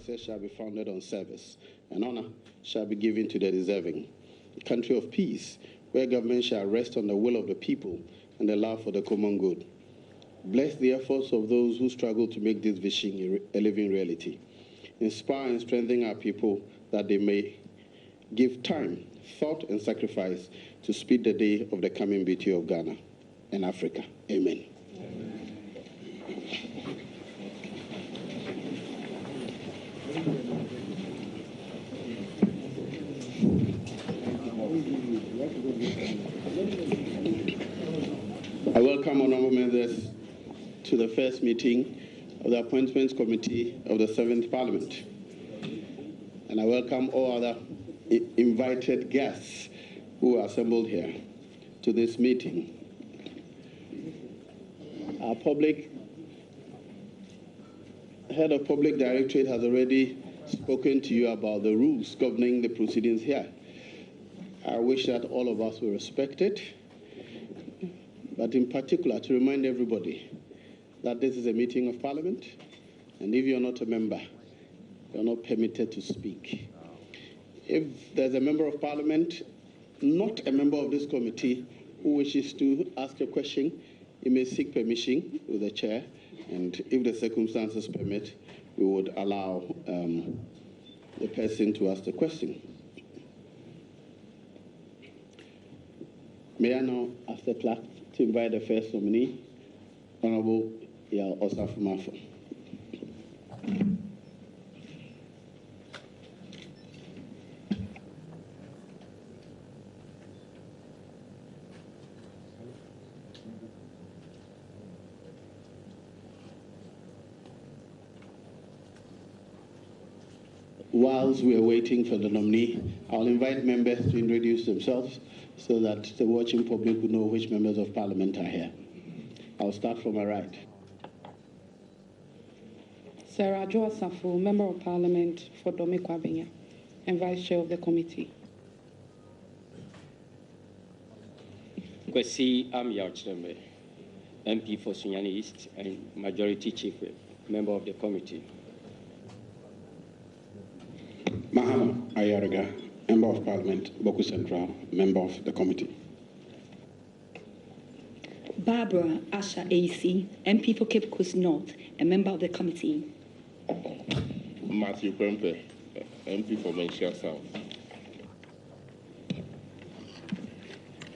success shall be founded on service, and honor shall be given to the deserving. A country of peace, where government shall rest on the will of the people and the love for the common good. Bless the efforts of those who struggle to make this vision a living reality. Inspire and strengthen our people that they may give time, thought, and sacrifice to speed the day of the coming beauty of Ghana and Africa. Amen. I welcome honorable members to the first meeting of the Appointments Committee of the 7th Parliament. And I welcome all other invited guests who are assembled here to this meeting. Our head of public directorate has already spoken to you about the rules governing the proceedings here. I wish that all of us will respect it, but in particular to remind everybody that this is a meeting of Parliament, and if you're not a member, you're not permitted to speak. If there's a member of Parliament, not a member of this committee, who wishes to ask a question, he may seek permission with the chair, and if the circumstances permit, we would allow the person to ask the question. May I now ask the clerk to invite the first nominee, Honorable Osafo Marfo. Whilst we are waiting for the nominee, I'll invite members to introduce themselves so that the watching public will know which members of Parliament are here. I'll start from my right. Sarah Osafo, Member of Parliament for Dome Kwabenya and Vice Chair of the committee. Kwesi Amyarchembe, MP for Sunyani East and Majority Chief Whip, Member of the committee. Mahama Ayaraga, Member of Parliament, Boku Central, Member of the committee. Barbara Asha AC, MP for Cape Coast North, a member of the committee. Matthew Prempe, MP for Menchia South.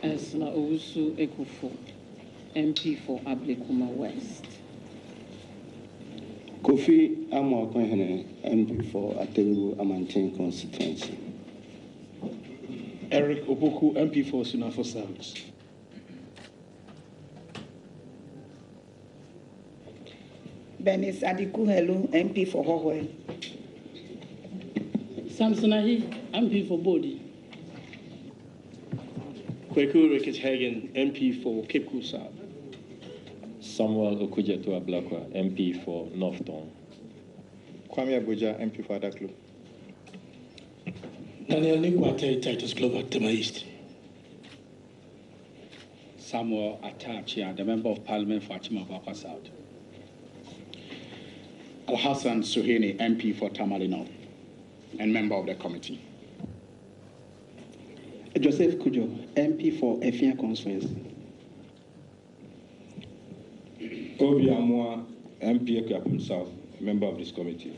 Esla Owusu Ekufo, MP for Ablekuma West. Kofi Amwakohene, MP for Atebu Amantin constituency. Eric Opoku, MP for Osafo South. Benis Adikuhelu, MP for Hohoe. Samsonahi, MP for Bodi. Kweku Rekithagen, MP for Cape Coast South. Samuel Okujetu Ablakwa, MP for Northton. Kwame Abuja, MP for Adaklu. Daniel Nikwate, Titus Glover, Tema East. Samuel Atachia, the Member of Parliament for Achimabakwa South. Al-Hassan Suhini, MP for Tamale North and member of the committee. Joseph Kujo, MP for Efia constituency. Obi Amua, MP Ekwapim South, member of this committee.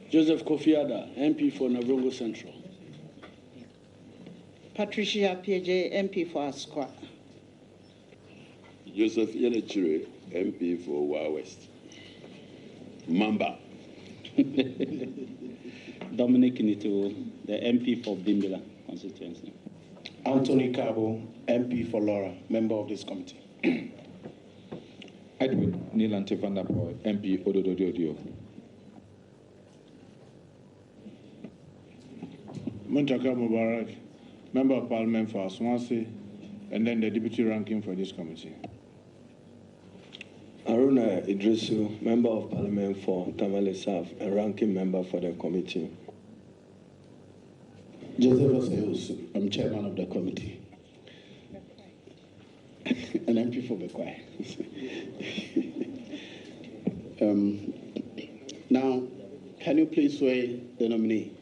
Joseph Kofiada, MP for Navrongo Central. Patricia PJ, MP for Asqua. Joseph Yenechire, MP for Wa West. Mamba. Dominic Nito, the MP for Bimbila constituency. Anthony Cabo, MP for Laura, member of this committee. Edward Nilante van der Poel, MP Odododio. Muntaka Mubarak, Member of Parliament for Swansea, and then the deputy ranking for this committee. Aruna Idrisu, Member of Parliament for Tamale South, and ranking member for the committee. Joseph Oseus, I'm chairman of the committee. An MP for Bekwai. Now, can you please swear the nominee?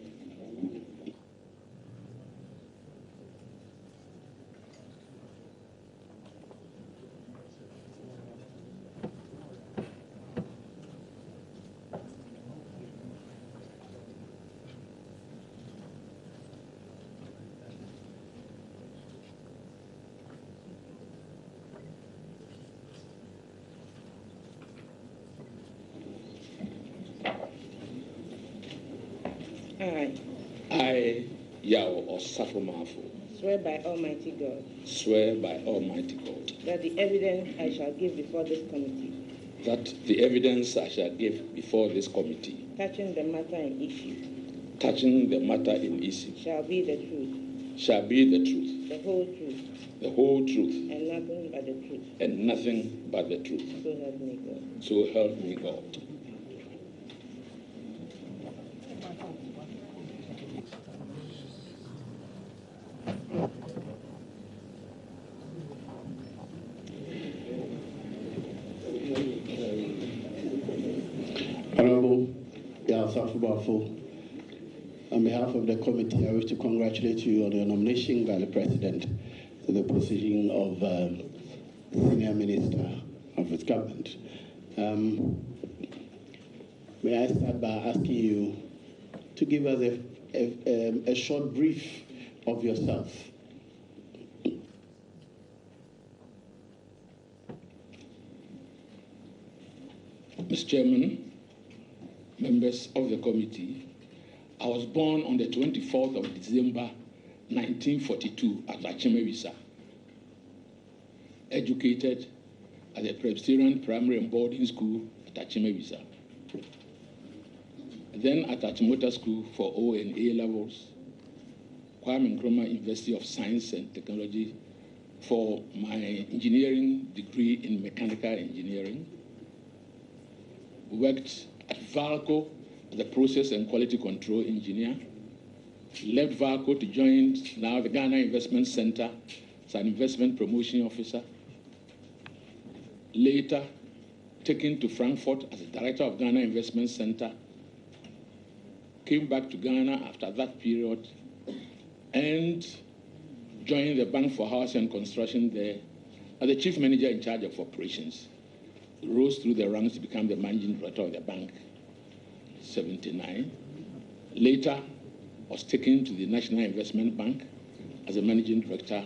I, Yao Osafo Marfo, swear by Almighty God swear by Almighty God that the evidence I shall give before this committee that the evidence I shall give before this committee touching the matter in issue shall be the truth, the whole truth, and nothing but the truth. So help me God. So help me God. Honorable Osafo Marfo, on behalf of the committee, I wish to congratulate you on your nomination by the President to the position of Senior Minister of his government. May I start by asking you to give us a short brief of yourself. Mr. Chairman, members of the committee, I was born on the 24th of December 1942 at Achimewisa, educated at the Presbyterian Primary and Boarding School at Achimewisa, then at Achimota School for O and A levels, Kwame Nkrumah University of Science and Technology for my engineering degree in mechanical engineering, worked at Valco as a process and quality control engineer, left Valco to join now the Ghana Investment Center as an investment promotion officer, later taken to Frankfurt as the director of Ghana Investment Center, came back to Ghana after that period and joined the Bank for Housing and Construction there as the chief manager in charge of operations. Rose through the ranks to become the managing director of the bank, 1979. Later, was taken to the National Investment Bank as a managing director.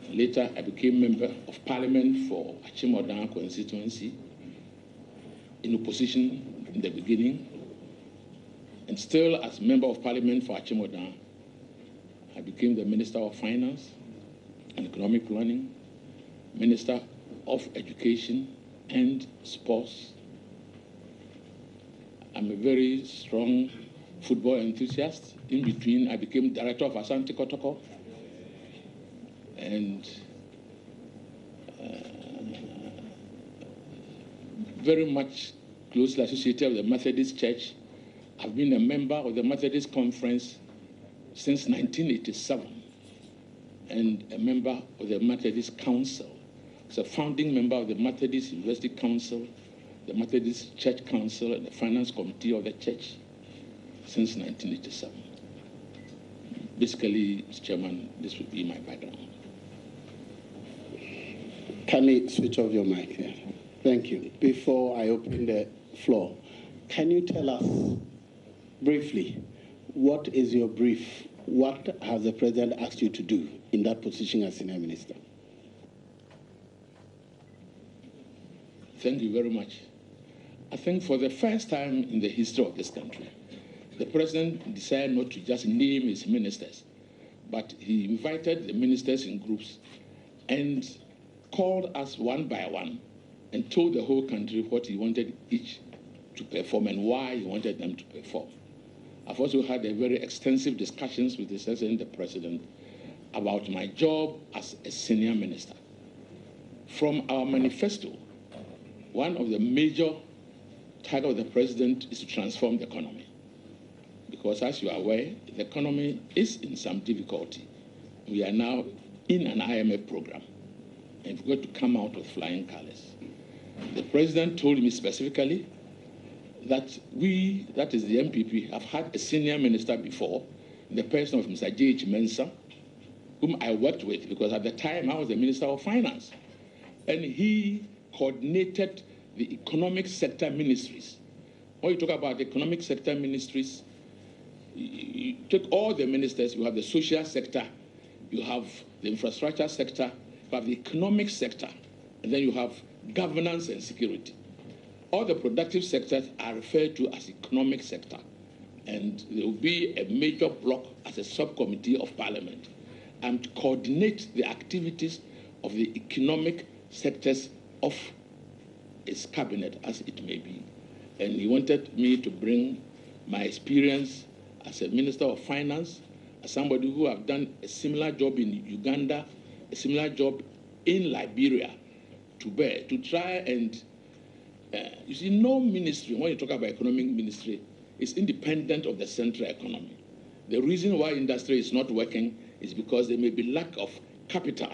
Later, I became member of parliament for Achimota constituency, in opposition in the beginning, and still as member of parliament for Achimota, I became the Minister of Finance and Economic Planning, Minister of Education and Sports. I'm a very strong football enthusiast. In between, I became director of Asante Kotoko and very much closely associated with the Methodist Church. I've been a member of the Methodist Conference since 1987 and a member of the Methodist Council. As a founding member of the Methodist University Council, the Methodist Church Council, and the Finance Committee of the Church since 1987. Basically, Mr. Chairman, this would be my background. Can you switch off your mic here? Thank you. Before I open the floor, can you tell us briefly, what is your brief? What has the President asked you to do in that position as Senior Minister? Thank you very much. I think for the first time in the history of this country, the President decided not to just name his ministers, but he invited the ministers in groups and called us one by one and told the whole country what he wanted each to perform and why he wanted them to perform. I've also had a very extensive discussions with His Excellency the President about my job as a senior minister. From our manifesto, one of the major targets of the President is to transform the economy. Because as you are aware, the economy is in some difficulty. We are now in an IMF program, and we've got to come out with flying colors. The President told me specifically that we, that is the MPP, have had a senior minister before, in the person of Mr. J.H. Mensah, whom I worked with because at the time I was the Minister of Finance. And he coordinated the economic sector ministries. When you talk about the economic sector ministries, you take all the ministers, you have the social sector, you have the infrastructure sector, you have the economic sector, and then you have governance and security. All the productive sectors are referred to as economic sector, and there will be a major block as a subcommittee of Parliament and coordinate the activities of the economic sectors of its cabinet as it may be. And he wanted me to bring my experience as a Minister of Finance, as somebody who have done a similar job in Uganda, a similar job in Liberia, to bear, to try and, you see, no ministry, when you talk about economic ministry, is independent of the central economy. The reason why industry is not working is because there may be lack of capital.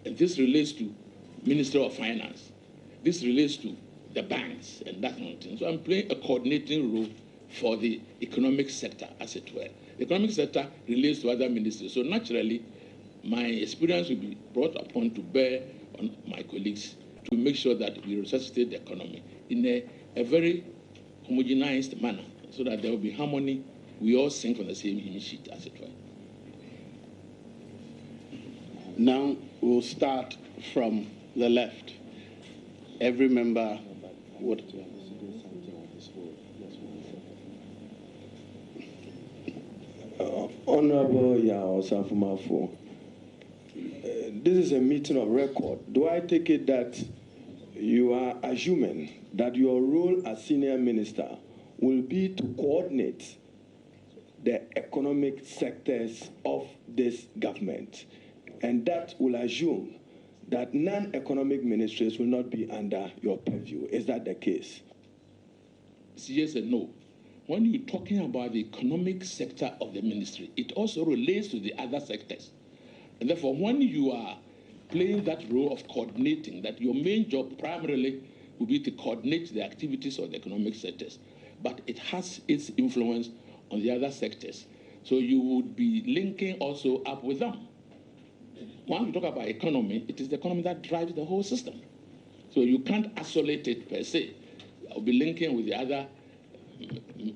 And this relates to Ministry of Finance. This relates to the banks and that kind of thing. So I'm playing a coordinating role for the economic sector, as it were. The economic sector relates to other ministries. So naturally, my experience will be brought upon to bear on my colleagues to make sure that we resuscitate the economy in a very homogenized manner so that there will be harmony. We all sing from the same hymn sheet, as it were. Now we'll start from the left. Every member would. Honorable Osafo Marfo, this is a meeting of record. Do I take it that you are assuming that your role as senior minister will be to coordinate the economic sectors of this government, and that will assume that non-economic ministries will not be under your purview? Is that the case? Yes and no. When you're talking about the economic sector of the ministry, it also relates to the other sectors. And therefore, when you are playing that role of coordinating, that your main job primarily will be to coordinate the activities of the economic sectors, but it has its influence on the other sectors. So you would be linking also up with them. When we talk about economy, it is the economy that drives the whole system. So you can't isolate it per se. I'll be linking with the other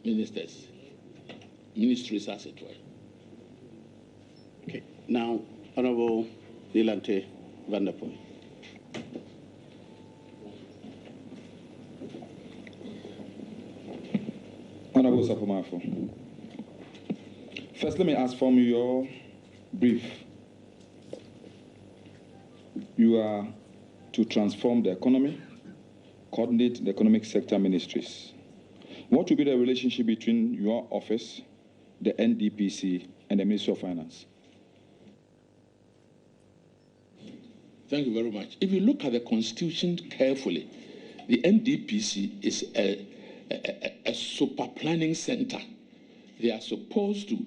ministries, as it were. Okay. Now, Honorable Nilante Vanderpoel. Honorable Osafo Marfo. First, let me ask from your brief. You are to transform the economy, coordinate the economic sector ministries. What will be the relationship between your office, the NDPC, and the Ministry of Finance? Thank you very much. If you look at the Constitution carefully, the NDPC is a super planning center. They are supposed to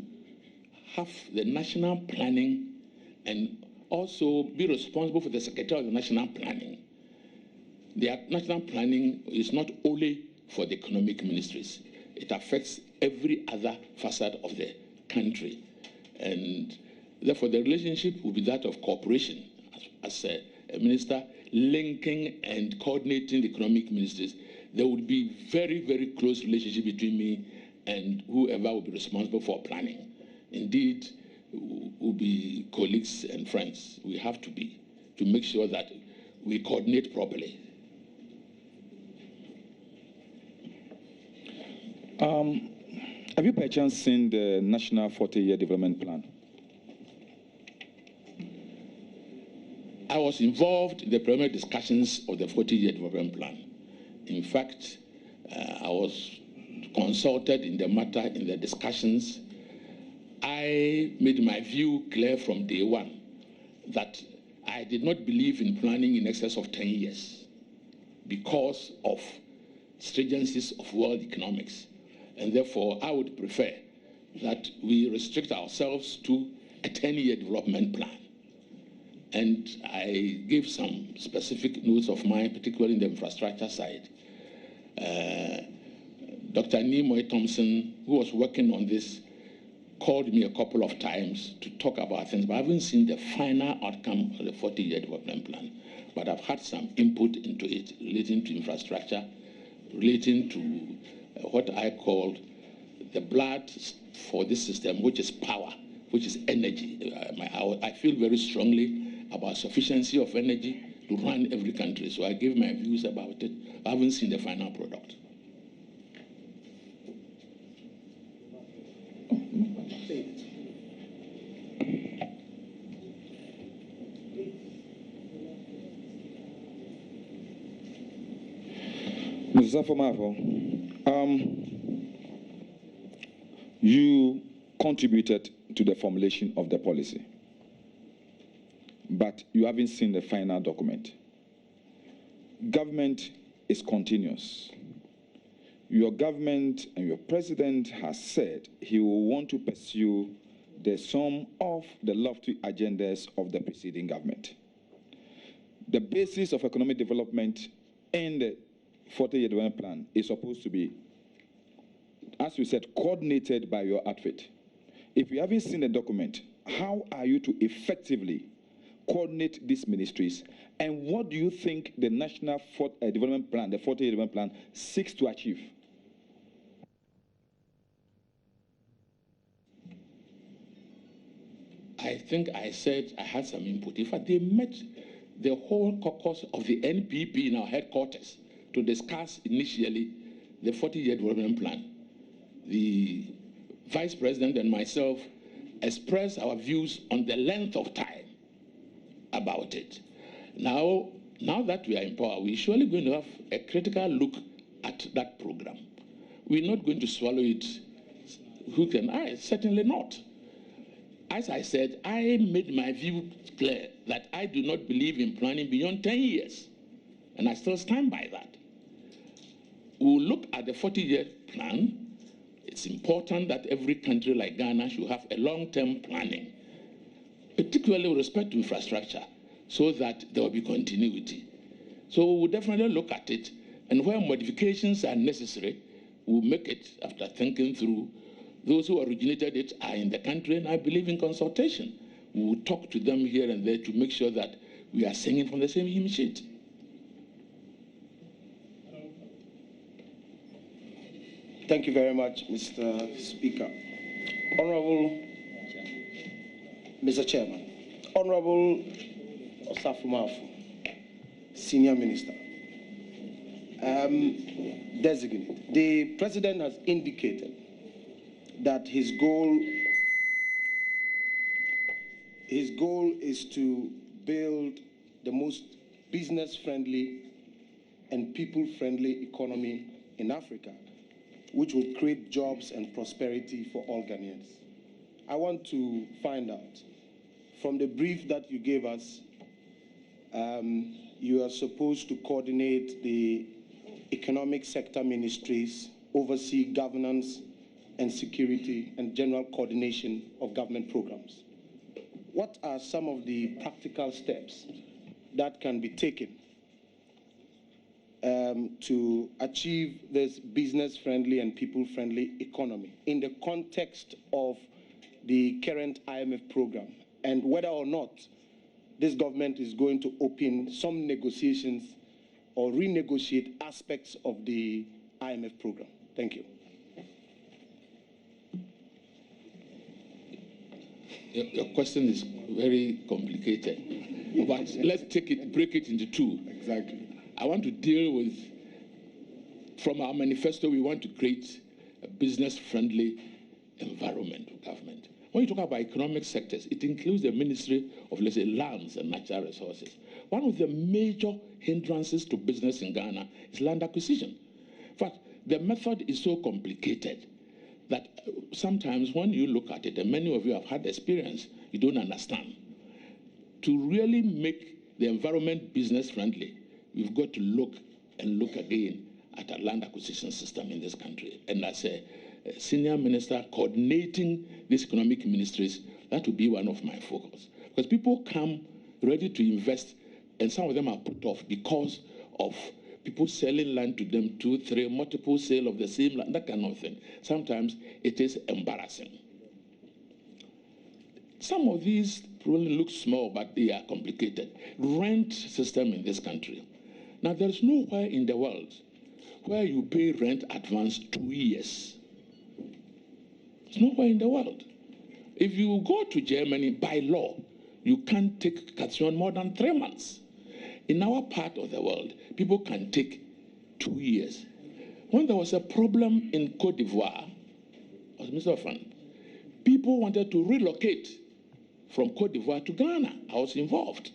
have the national planning and also be responsible for the Secretary of the National Planning. The national planning is not only for the economic ministries. It affects every other facet of the country. And therefore, the relationship will be that of cooperation as a minister linking and coordinating the economic ministries. There would be very, very close relationship between me and whoever will be responsible for planning. Indeed, we'll be colleagues and friends. We have to be, to make sure that we coordinate properly. Have you by chance seen the National 40-Year Development Plan? I was involved in the preliminary discussions of the 40-Year Development Plan. In fact, I was consulted in the matter in the discussions. I made my view clear from day one that I did not believe in planning in excess of 10 years because of stringencies of world economics. And therefore, I would prefer that we restrict ourselves to a 10-year development plan. And I gave some specific notes of mine, particularly in the infrastructure side. Dr. Nimoy Thompson, who was working on this, called me a couple of times to talk about things, but I haven't seen the final outcome of the 40-year development plan. But I've had some input into it relating to infrastructure, relating to what I called the blood for this system, which is power, which is energy. I feel very strongly about sufficiency of energy to run every country. So I gave my views about it. I haven't seen the final product. Osafo Marfo, you contributed to the formulation of the policy, but you haven't seen the final document. Government is continuous. Your government and your president has said he will want to pursue the sum of the lofty agendas of the preceding government. The basis of economic development in the 40-year development plan is supposed to be, as you said, coordinated by your outfit. If you haven't seen the document, how are you to effectively coordinate these ministries? And what do you think the National Development Plan, the 40-year development plan, seeks to achieve? I think I said I had some input. In fact, they met the whole caucus of the NPP in our headquarters to discuss initially the 40-year development plan. The vice president and myself expressed our views on the length of time about it. Now that we are in power, we're surely going to have a critical look at that program. We're not going to swallow it hook and eye, certainly not. As I said, I made my view clear that I do not believe in planning beyond 10 years, and I still stand by that. We'll look at the 40-year plan. It's important that every country like Ghana should have a long-term planning, particularly with respect to infrastructure, so that there will be continuity. So we'll definitely look at it, and where modifications are necessary, we'll make it after thinking through. Those who originated it are in the country, and I believe in consultation. We will talk to them here and there to make sure that we are singing from the same hymn sheet. Thank you very much, Mr. Speaker. Honorable Mr. Chairman, Honorable Osafo Marfo, Senior Minister, Designate. The President has indicated that his goal is to build the most business-friendly and people-friendly economy in Africa, which will create jobs and prosperity for all Ghanaians. I want to find out, from the brief that you gave us, you are supposed to coordinate the economic sector ministries, oversee governance and security and general coordination of government programs. What are some of the practical steps that can be taken to achieve this business-friendly and people-friendly economy in the context of the current IMF program, and whether or not this government is going to open some negotiations or renegotiate aspects of the IMF program? Thank you. Your question is very complicated, but let's break it into two. Exactly. I want to deal with, from our manifesto, we want to create a business-friendly environment for government. When you talk about economic sectors, it includes the Ministry of, let's say, Lands and Natural Resources. One of the major hindrances to business in Ghana is land acquisition. In fact, the method is so complicated that sometimes when you look at it, and many of you have had experience, you don't understand. To really make the environment business-friendly, we've got to look again at a land acquisition system in this country. And as a senior minister coordinating these economic ministries, that will be one of my focus. Because people come ready to invest, and some of them are put off because of people selling land to them, 2, 3, multiple sale of the same land, that kind of thing. Sometimes it is embarrassing. Some of these probably look small, but they are complicated. Rent system in this country. Now, there's nowhere in the world where you pay rent advance 2 years. It's nowhere in the world. If you go to Germany, by law, you can't take caution more than 3 months. In our part of the world, people can take 2 years. When there was a problem in Côte d'Ivoire, Mr. Fan, people wanted to relocate from Côte d'Ivoire to Ghana. I was involved.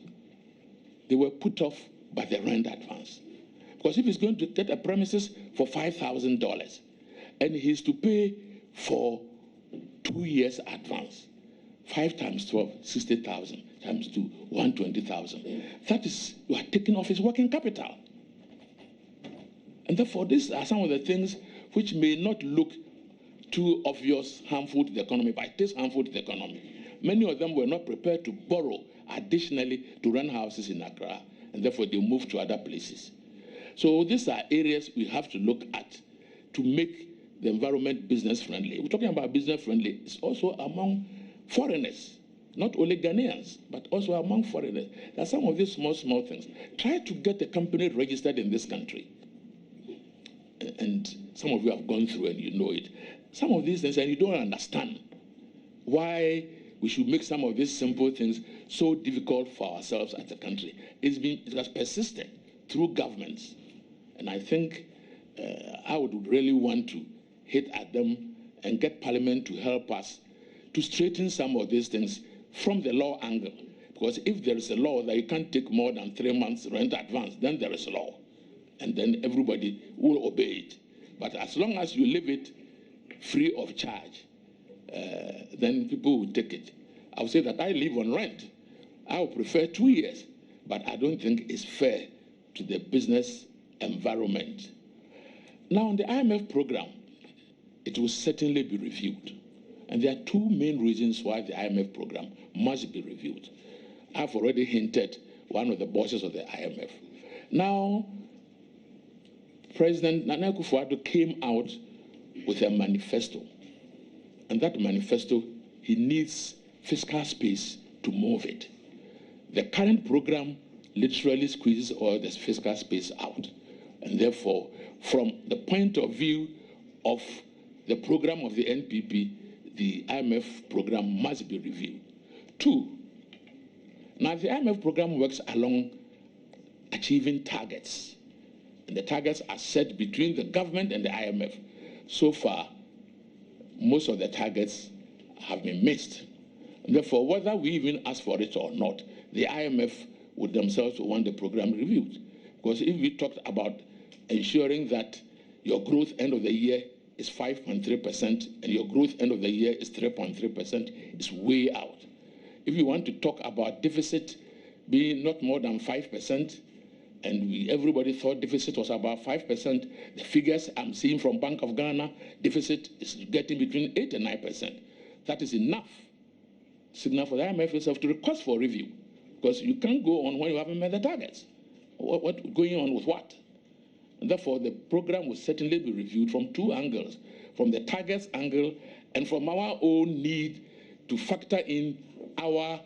They were put off by the rent advance. Because if he's going to get a premises for $5,000 and he's to pay for 2 years advance, 5 times 12, 60,000 times 2, 120,000. That is, you are taking off his working capital. And therefore, these are some of the things which may not look too obvious, harmful to the economy, but it is harmful to the economy. Many of them were not prepared to borrow additionally to rent houses in Accra, and therefore they moved to other places. So these are areas we have to look at to make the environment business friendly. We're talking about business friendly. It's also among foreigners, not only Ghanaians, but also among foreigners. There are some of these small things. Try to get a company registered in this country. And some of you have gone through and you know it. Some of these things, and you don't understand why we should make some of these simple things so difficult for ourselves as a country. It has persisted through governments. And I think I would really want to hit at them and get Parliament to help us to straighten some of these things from the law angle. Because if there is a law that you can't take more than 3 months rent advance, then there is a law. And then everybody will obey it. But as long as you leave it free of charge, then people will take it. I would say that I live on rent. I would prefer 2 years, but I don't think it's fair to the business environment. Now, on the IMF program, it will certainly be reviewed. And there are 2 main reasons why the IMF program must be reviewed. I've already hinted one of the bosses of the IMF. Now, President Nana Akufo-Addo came out with a manifesto. And that manifesto, he needs fiscal space to move it. The current program literally squeezes all this fiscal space out. And therefore, from the point of view of the program of the NPP, the IMF program must be reviewed. 2, now the IMF program works along achieving targets. And the targets are set between the government and the IMF. So far, most of the targets have been missed. And therefore, whether we even ask for it or not, the IMF would themselves want the program reviewed. Because if we talked about ensuring that your growth end of the year is 5.3% and your growth end of the year is 3.3%, it's way out. If you want to talk about deficit being not more than 5%, and everybody thought deficit was about 5%, the figures I'm seeing from Bank of Ghana, deficit is getting between 8 and 9%. That is enough signal for the IMF itself to request for review, because you can't go on when you haven't met the targets. What going on with what? And therefore, the program will certainly be reviewed from 2 angles, from the targets angle and from our own need to factor in our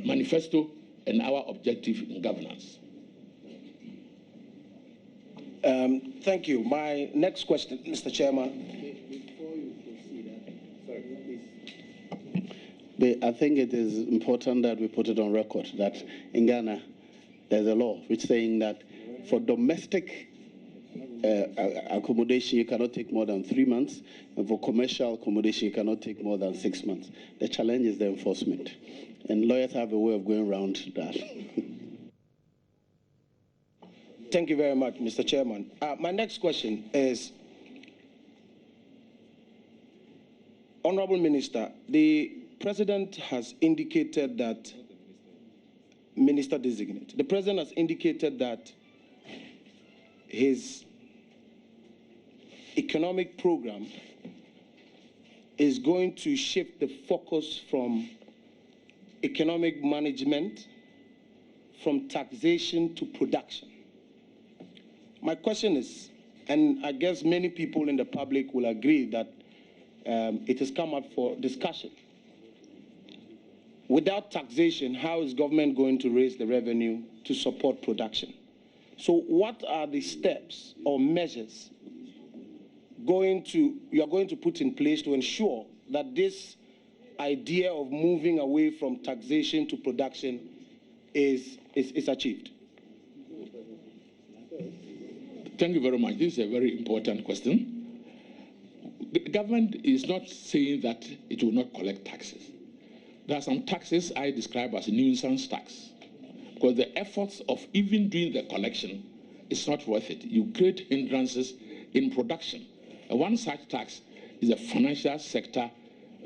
manifesto and our objective in governance. Thank you. My next question, Mr. Chairman. Before you proceed, sorry, please. I think it is important that we put it on record that in Ghana, there's a law which saying that for domestic accommodation, you cannot take more than 3 months, and for commercial accommodation, you cannot take more than 6 months. The challenge is the enforcement, and lawyers have a way of going around that. Thank you very much, Mr. Chairman. My next question is, Honorable Minister, the President has indicated that, Minister Designate, the President has indicated that his economic program is going to shift the focus from economic management, from taxation to production. My question is, and I guess many people in the public will agree that it has come up for discussion. Without taxation, how is government going to raise the revenue to support production? So what are the steps or measures you are going to put in place to ensure that this idea of moving away from taxation to production is achieved? Thank you very much. This is a very important question. The government is not saying that it will not collect taxes. There are some taxes I describe as nuisance tax, because the efforts of even doing the collection is not worth it. You create hindrances in production. One such tax is the financial sector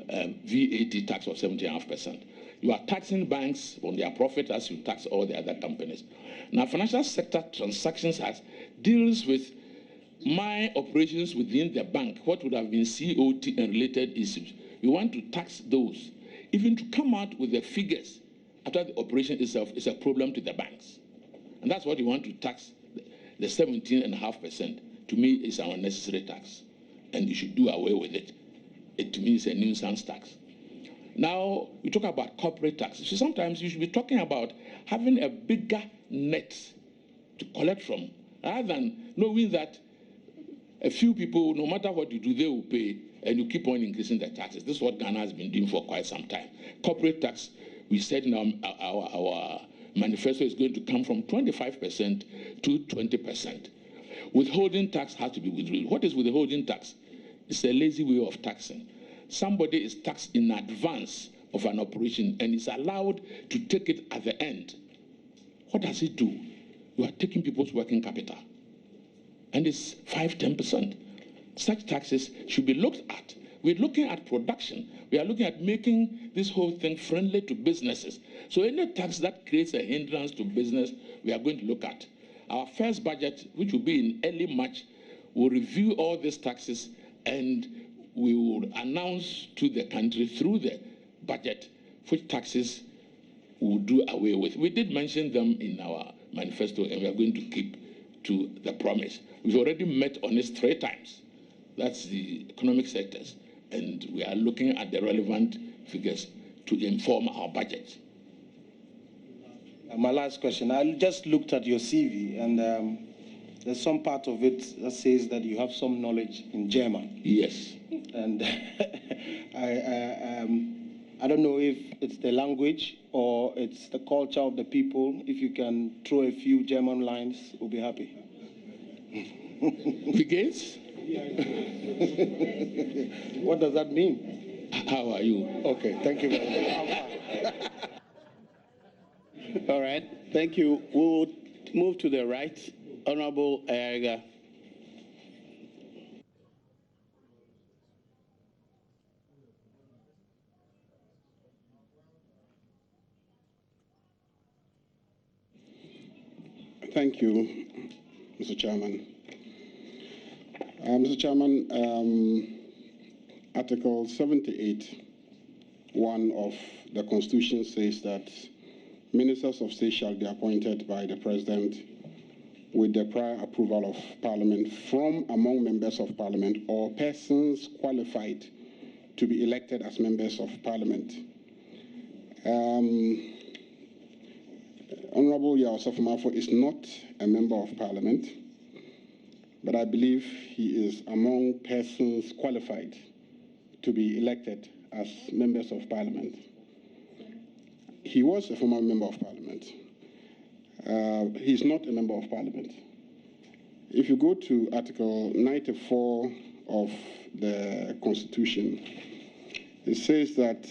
VAT tax of 70.5%. You are taxing banks on their profit as you tax all the other companies. Now, financial sector transactions deals with my operations within the bank, what would have been COT and related issues. You want to tax those. Even to come out with the figures after the operation itself is a problem to the banks. And that's what you want to tax. The 17.5%, to me, is an unnecessary tax. And you should do away with it. It, to me, is a nuisance tax. Now, you talk about corporate tax. So sometimes you should be talking about having a bigger net to collect from, rather than knowing that a few people, no matter what you do, they will pay, and you keep on increasing the taxes. This is what Ghana has been doing for quite some time. Corporate tax, we said in our manifesto, is going to come from 25% to 20%. Withholding tax has to be withdrawn. What is withholding tax? It's a lazy way of taxing. Somebody is taxed in advance of an operation and is allowed to take it at the end. What does it do? You are taking people's working capital. And it's 5–10%. Such taxes should be looked at. We're looking at production. We are looking at making this whole thing friendly to businesses. So any tax that creates a hindrance to business, we are going to look at. Our first budget, which will be in early March, will review all these taxes, and we will announce to the country through the budget which taxes we will do away with. We did mention them in our manifesto, and we are going to keep to the promise. We've already met on this 3 times. That's the economic sectors. And we are looking at the relevant figures to inform our budget. My last question. I just looked at your CV, and there's some part of it that says that you have some knowledge in German. Yes. And I don't know if it's the language or it's the culture of the people. If you can throw a few German lines, we'll be happy. Begins? What does that mean? How are you? Okay, thank you very much. All right, thank you. We'll move to the right. Honorable Ayaga. Thank you, Mr. Chairman. Mr. Chairman, Article 78(1) of the Constitution says that ministers of state shall be appointed by the President with the prior approval of Parliament from among members of Parliament or persons qualified to be elected as members of Parliament. Honorable Osafo Marfo is not a member of Parliament, but I believe he is among persons qualified to be elected as members of Parliament. He was a former member of Parliament. He's not a member of Parliament. If you go to Article 94 of the Constitution, it says that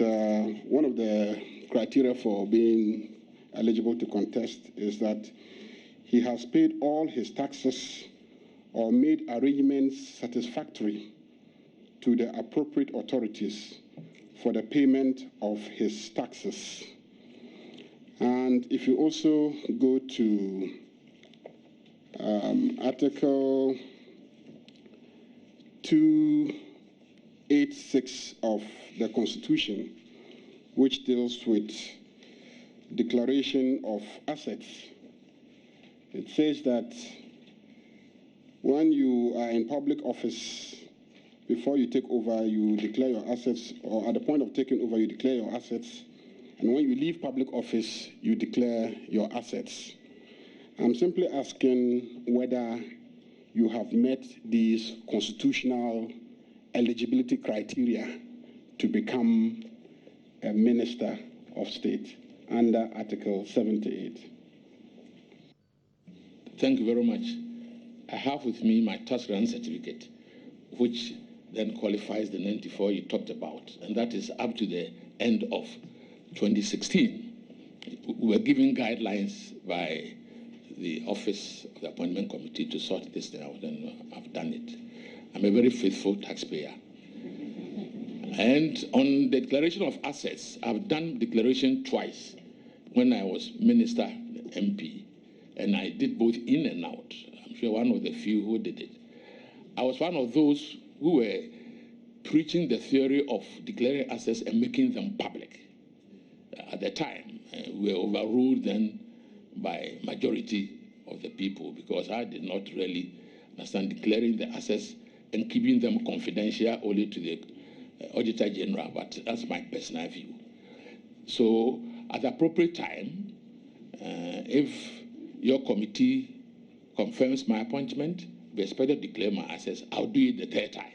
one of the criteria for being eligible to contest is that he has paid all his taxes or made arrangements satisfactory to the appropriate authorities for the payment of his taxes. And if you also go to Article 286 of the Constitution, which deals with declaration of assets, it says that when you are in public office, before you take over, you declare your assets, or at the point of taking over, you declare your assets. And when you leave public office, you declare your assets. I'm simply asking whether you have met these constitutional eligibility criteria to become a minister of state under Article 78. Thank you very much. I have with me my tax grant certificate, which then qualifies the 94 you talked about, and that is up to the end of 2016. We were given guidelines by the Office of the Appointment Committee to sort this thing out, and I've done it. I'm a very faithful taxpayer. And on the declaration of assets, I've done declaration twice when I was minister, MP, and I did both in and out. I'm sure one of the few who did it. I was one of those who were preaching the theory of declaring assets and making them public. At the time, we were overruled then by majority of the people, because I did not really understand declaring the assets and keeping them confidential only to the Auditor General, but that's my personal view. So at the appropriate time, if your committee confirms my appointment, be expected to declare my assets, I'll do it the third time.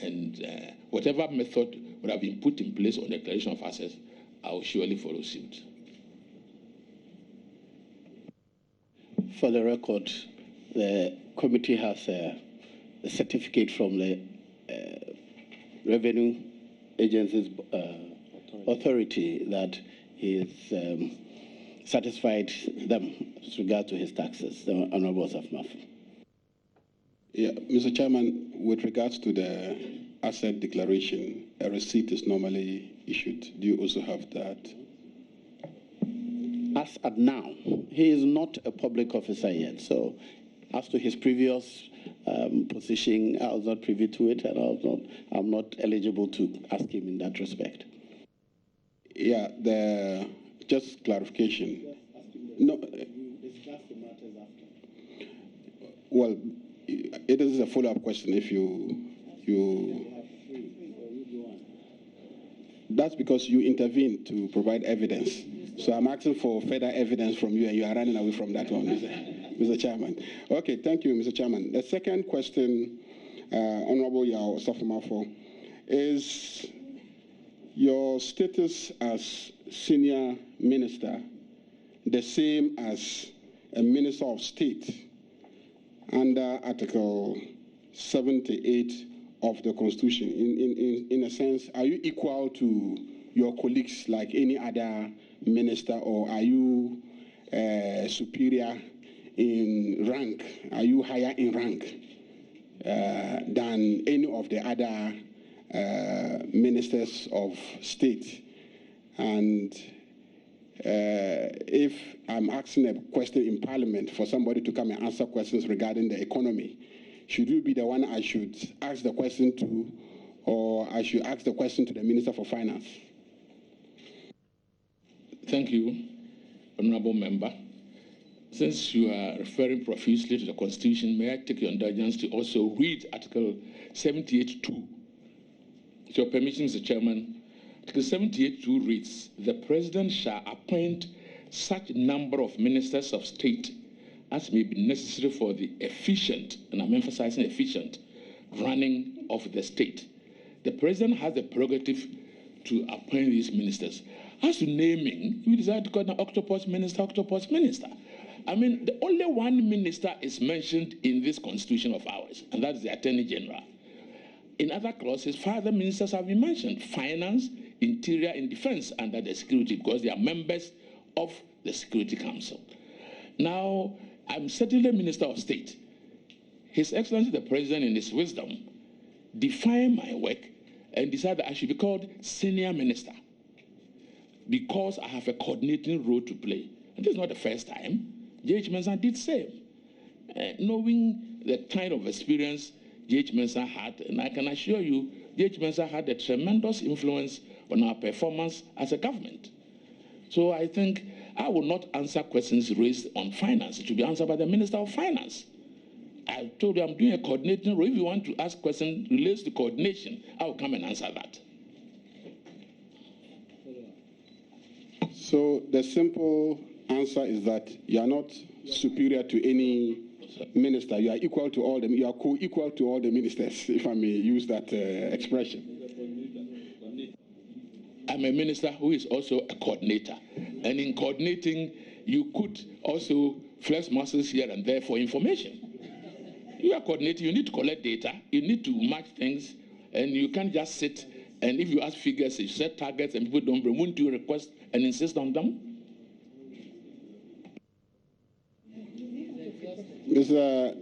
And whatever method would have been put in place on declaration of assets, I will surely follow suit. For the record, the committee has a certificate from the Revenue Agency's authority that he is satisfied them with regard to his taxes, the Honorable Osafo Marfo. Yeah, Mr. Chairman, with regards to the asset declaration, a receipt is normally issued. Do you also have that? As at now, he is not a public officer yet. So as to his previous position, I was not privy to it, and I'm not eligible to ask him in that respect. Yeah, just clarification. No. Well, it is a follow-up question. If you that's because you intervened to provide evidence. So I'm asking for further evidence from you, and you are running away from that one, Mr. Chairman. Okay, thank you, Mr. Chairman. The second question, Honorable Osafo Marfo, is your status as senior minister the same as a minister of state under Article 78 of the Constitution? In a sense, are you equal to your colleagues like any other minister, or are you superior in rank? Are you higher in rank than any of the other ministers of state? And if I'm asking a question in Parliament for somebody to come and answer questions regarding the economy, should you be the one I should ask the question to, or I should ask the question to the Minister for Finance? Thank you, Honorable Member. Since you are referring profusely to the Constitution, may I take your indulgence to also read Article 78.2? With your permission, Mr. Chairman, Article 78.2 reads, "The President shall appoint such number of ministers of state as may be necessary for the efficient," and I'm emphasizing efficient, running of the state. The President has the prerogative to appoint these ministers. As to naming, we decide to call an octopus minister, octopus minister. I mean, the only one minister is mentioned in this constitution of ours, and that's the Attorney General. In other clauses, 5 other ministers have been mentioned: Finance, Interior, and Defense under the Security, because they are members of the Security Council. Now, I'm certainly Minister of State. His Excellency the President, in his wisdom, defined my work and decided that I should be called Senior Minister, because I have a coordinating role to play. And this is not the first time. J.H. Mensah did the same. Knowing the kind of experience J.H. Mensah had, and I can assure you, J.H. Mensah had a tremendous influence on our performance as a government. So I think I will not answer questions raised on finance. It will be answered by the Minister of Finance. I I told you I'm doing a coordinating role. If you want to ask questions relates to coordination, I will come and answer that. So the simple answer is that you are not superior to any minister. You are equal to all them. You are co-equal to all the ministers, if I may use that expression. I'm a minister who is also a coordinator. And in coordinating, you could also flex muscles here and there for information. You are coordinating, you need to collect data, you need to match things, and you can't just sit and if you ask figures, you set targets and people don't bring, won't you request and insist on them? Mr.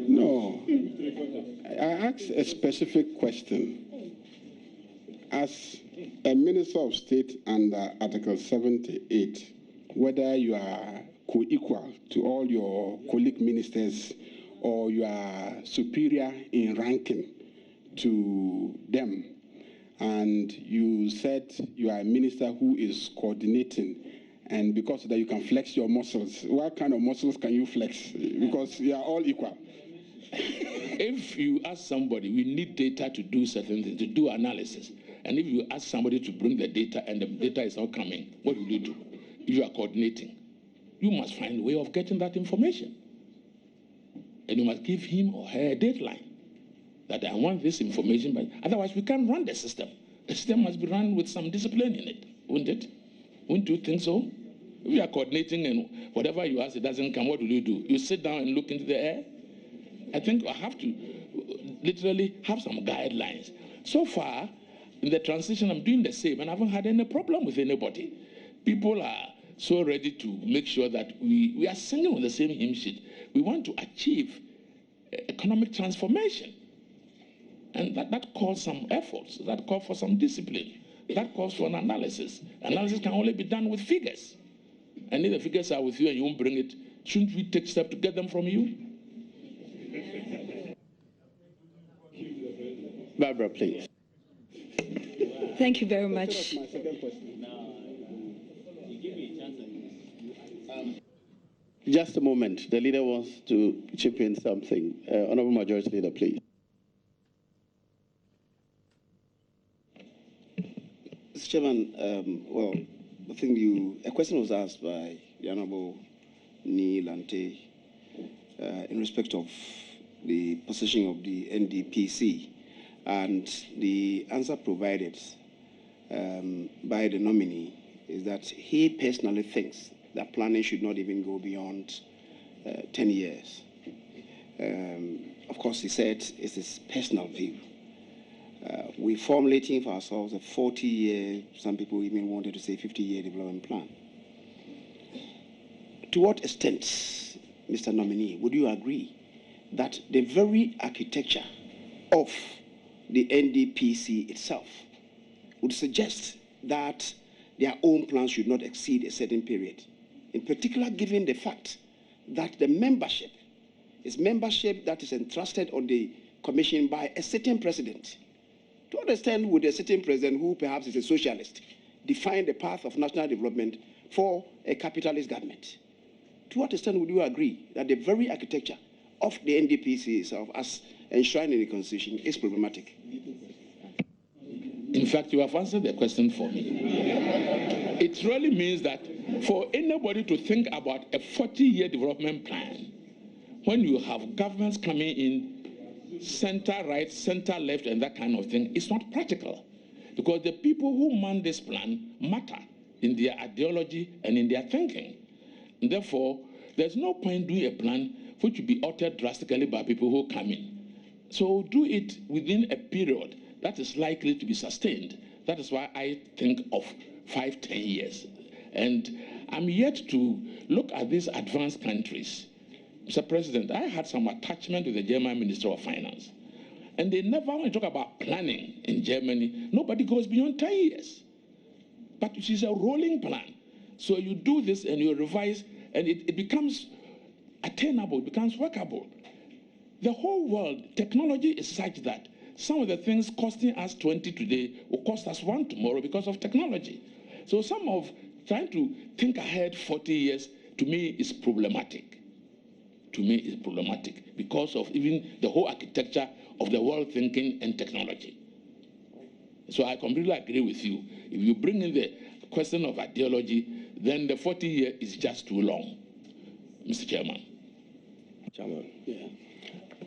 No. I asked a specific question. As a Minister of State under Article 78, whether you are co-equal to all your colleague ministers or you are superior in ranking to them, and you said you are a minister who is coordinating, and because of that you can flex your muscles. What kind of muscles can you flex? Because you are all equal. If you ask somebody, we need data to do certain things, to do analysis. And if you ask somebody to bring the data and the data is not coming, what will you do? If you are coordinating, you must find a way of getting that information. And you must give him or her a deadline that I want this information, but otherwise we can't run the system. The system must be run with some discipline in it, wouldn't it? Wouldn't you think so? If you are coordinating and whatever you ask, it doesn't come, what will you do? You sit down and look into the air? I think I have to literally have some guidelines. So far, in the transition, I'm doing the same, and I haven't had any problem with anybody. People are so ready to make sure that we are singing on the same hymn sheet. We want to achieve economic transformation. And that calls some efforts, that calls for some discipline, that calls for an analysis. Analysis can only be done with figures. And if the figures are with you and you won't bring it, shouldn't we take steps to get them from you? Barbara, please. Thank you very much. My second question. Just a moment. The leader wants to chip in something. Honourable Majority Leader, please. Mr. Chairman, well, I think a question was asked by the Honourable Ni Lante in respect of the position of the NDPC, and the answer provided by the nominee is that he personally thinks that planning should not even go beyond 10 years. Of course, he said it's his personal view. We're formulating for ourselves a 40-year, some people even wanted to say 50-year development plan. To what extent, Mr. Nominee, would you agree that the very architecture of the NDPC itself would suggest that their own plans should not exceed a certain period, in particular given the fact that the membership is membership that is entrusted on the commission by a certain president? To what extent would a certain president, who perhaps is a socialist, define the path of national development for a capitalist government? To what extent would you agree that the very architecture of the NDPC itself, as enshrined in the Constitution, is problematic? In fact, you have answered the question for me. It really means that for anybody to think about a 40-year development plan, when you have governments coming in center right, center left, and that kind of thing, it's not practical. Because the people who man this plan matter in their ideology and in their thinking. And therefore, there's no point doing a plan which will be altered drastically by people who come in. So do it within a period that is likely to be sustained. That is why I think of 5-10 years. And I'm yet to look at these advanced countries. Mr. President, I had some attachment with the German Minister of Finance. And they never, when you talk about planning in Germany, nobody goes beyond 10 years. But it is a rolling plan. So you do this and you revise, and it becomes attainable, it becomes workable. The whole world, technology is such that some of the things costing us 20 today will cost us 1 tomorrow because of technology. So some of trying to think ahead 40 years, to me, is problematic. To me, is problematic because of even the whole architecture of the world thinking and technology. So I completely agree with you. If you bring in the question of ideology, then the 40 years is just too long, Mr. Chairman. Chairman. Yeah.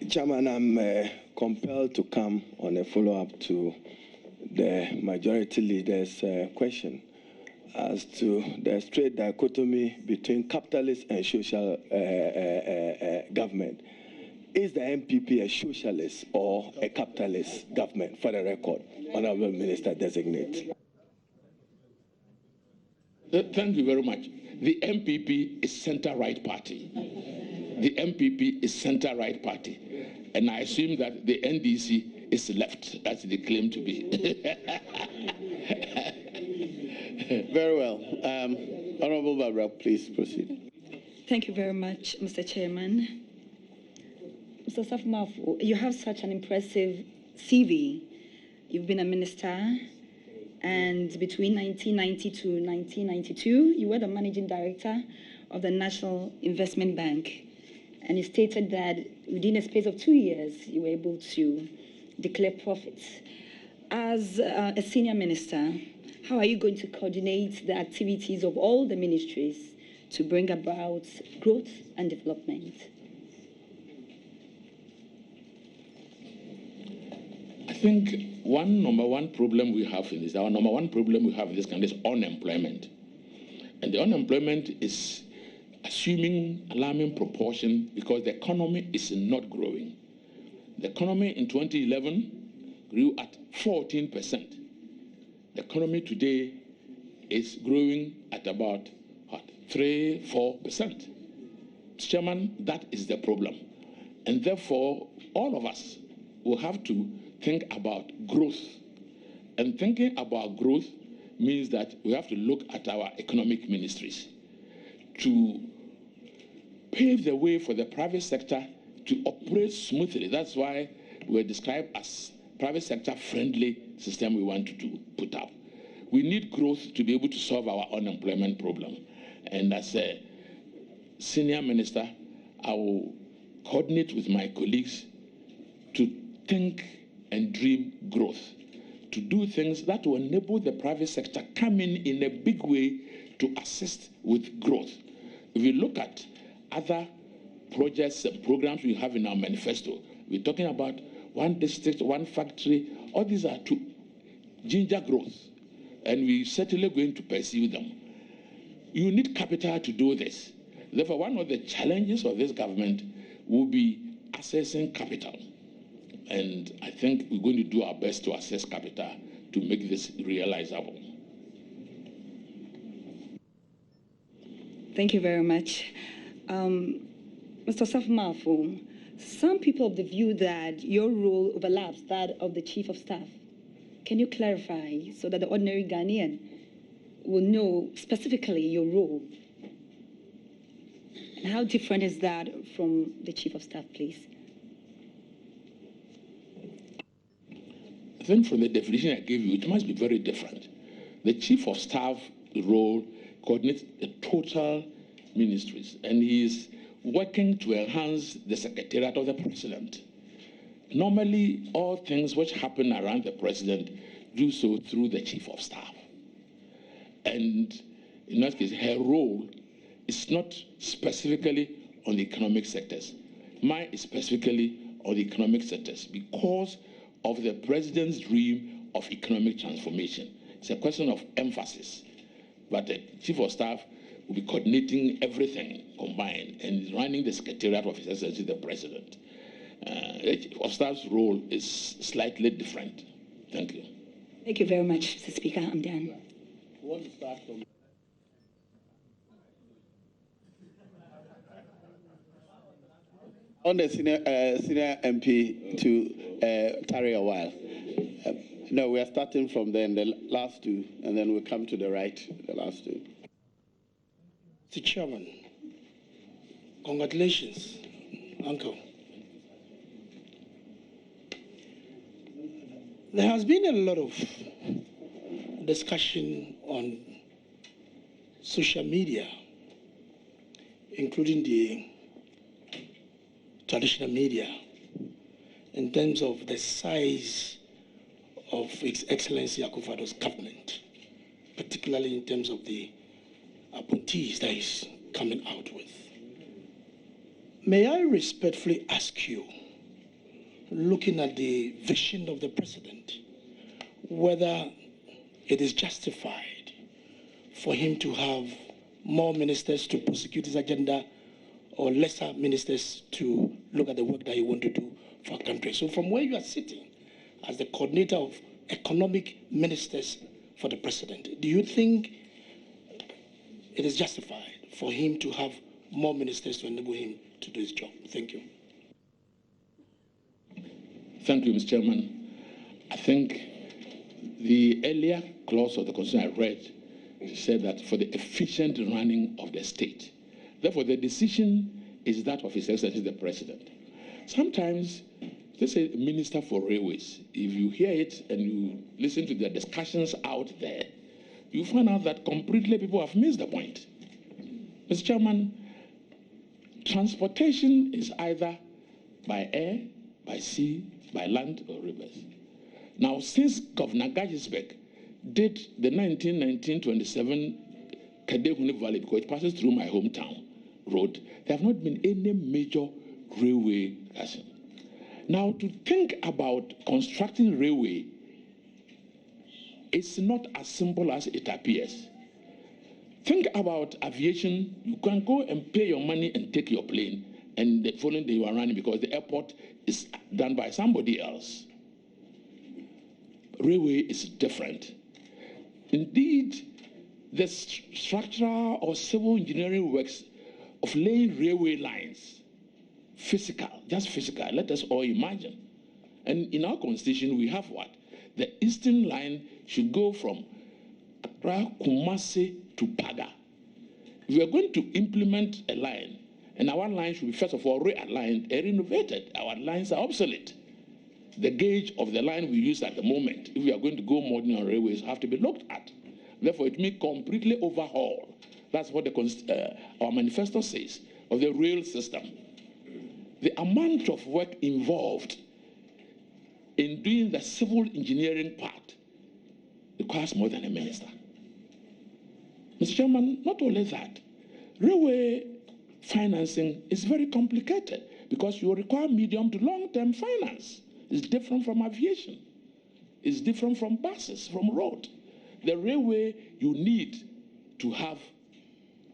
Chairman, I'm compelled to come on a follow-up to the majority leader's question as to the straight dichotomy between capitalist and social government. Is the MPP a socialist or a capitalist government, for the record, Honorable Minister Designate? Thank you very much. The MPP is center-right party. The MPP is center-right party. And I assume that the NDC is left, as they claim to be. Very well. Honorable Barbara, please proceed. Thank you very much, Mr. Chairman. Mr. Osafo Marfo, you have such an impressive CV. You've been a minister, and between 1990 to 1992, you were the managing director of the National Investment Bank. And you stated that within a space of 2 years, you were able to declare profits. As a senior minister, how are you going to coordinate the activities of all the ministries to bring about growth and development? I think our number one problem we have in this country is unemployment. And the unemployment is assuming alarming proportion because the economy is not growing. The economy in 2011 grew at 14%. The economy today is growing at about 3-4%. Chairman, that is the problem. And therefore, all of us will have to think about growth. And thinking about growth means that we have to look at our economic ministries to pave the way for the private sector to operate smoothly. That's why we're described as private sector friendly system we want to put up. We need growth to be able to solve our unemployment problem. And as a senior minister, I will coordinate with my colleagues to think and dream growth, to do things that will enable the private sector come in a big way to assist with growth. If you look at other projects and programs we have in our manifesto, we're talking about one district, one factory. All these are to ginger growth, and we're certainly going to pursue them. You need capital to do this. Therefore, one of the challenges of this government will be accessing capital. And I think we're going to do our best to access capital to make this realizable. Thank you very much. Mr. Osafo Marfo, some people of the view that your role overlaps that of the Chief of Staff. Can you clarify so that the ordinary Ghanaian will know specifically your role? And how different is that from the Chief of Staff, please? I think from the definition I gave you, it must be very different. The Chief of Staff role coordinates the total ministries, and he is working to enhance the Secretariat of the President. Normally, all things which happen around the President do so through the Chief of Staff. And in that case, her role is not specifically on the economic sectors. Mine is specifically on the economic sectors because of the President's dream of economic transformation. It's a question of emphasis. But the Chief of Staff will be coordinating everything combined and running the Secretariat of His Excellency the President. The Chief of Staff's role is slightly different. Thank you. Thank you very much, Mr. Speaker. I'm done. We want to start from... On the senior MP to tarry a while. No, we are starting from then, the last two, and then we'll come to the right, the last two. Mr. Chairman, congratulations, Uncle. There has been a lot of discussion on social media, including the traditional media, in terms of the size of His Excellency Akufo-Addo's government, particularly in terms of the appointees that he's coming out with. May I respectfully ask you, looking at the vision of the president, whether it is justified for him to have more ministers to prosecute his agenda or lesser ministers to look at the work that he wants to do for our country. So from where you are sitting as the coordinator of economic ministers for the president, do you think it is justified for him to have more ministers to enable him to do his job? Thank you. Thank you, Mr. Chairman. I think the earlier clause of the Constitution I read said that for the efficient running of the state. Therefore, the decision is that of His Excellency the President. Sometimes, let's say Minister for Railways, if you hear it and you listen to the discussions out there, you find out that completely people have missed the point. Mr. Chairman, transportation is either by air, by sea, by land, or rivers. Now, since Governor Gagisbeck did the 1927 Kadehune Valley, because it passes through my hometown road, there have not been any major railway crossing. Now, to think about constructing railway, it's not as simple as it appears. Think about aviation. You can go and pay your money and take your plane, and the following day you are running because the airport is done by somebody else. Railway is different. Indeed, the structural or civil engineering works of laying railway lines, physical, just physical, let us all imagine. And in our constitution, we have what? The eastern line should go from Accra, Kumasi to Paga. If we are going to implement a line, and our line should be, first of all, realigned and renovated. Our lines are obsolete. The gauge of the line we use at the moment, if we are going to go modern on railways, have to be looked at. Therefore, it means completely overhaul. That's what our manifesto says of the rail system. The amount of work involved in doing the civil engineering part requires more than a minister. Mr. Chairman, not only that, railway financing is very complicated because you require medium to long-term finance. It's different from aviation. It's different from buses, from road. The railway, you need to have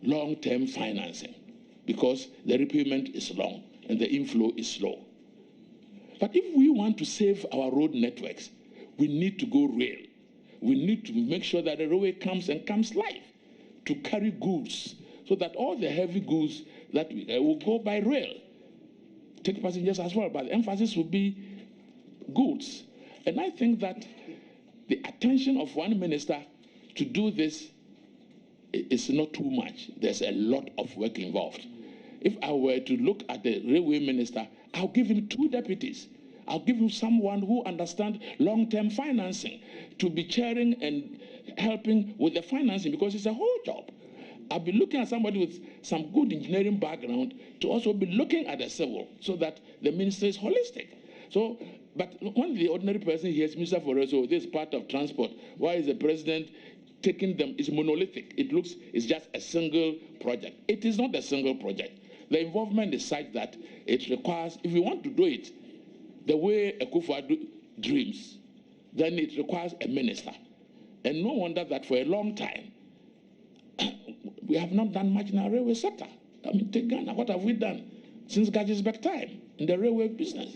long-term financing because the repayment is long and the inflow is slow. But if we want to save our road networks, we need to go rail. We need to make sure that the railway comes live to carry goods so that all the heavy goods that will go by rail, take passengers as well, but the emphasis will be goods. And I think that the attention of one minister to do this is not too much. There's a lot of work involved. If I were to look at the railway minister, I'll give him 2 deputies. I'll give him someone who understands long-term financing to be chairing and helping with the financing because it's a whole job. I'll be looking at somebody with some good engineering background to also be looking at the civil so that the minister is holistic. So, but when the ordinary person hears Minister for Railways, this is part of transport, why is the president taking them? It's monolithic. It looks, it's just a single project. It is not a single project. The involvement is such that it requires, if you want to do it the way Akufo-Addo dreams, then it requires a minister. And no wonder that for a long time, we have not done much in our railway sector. I mean, take Ghana, what have we done since Gagisbeck time in the railway business?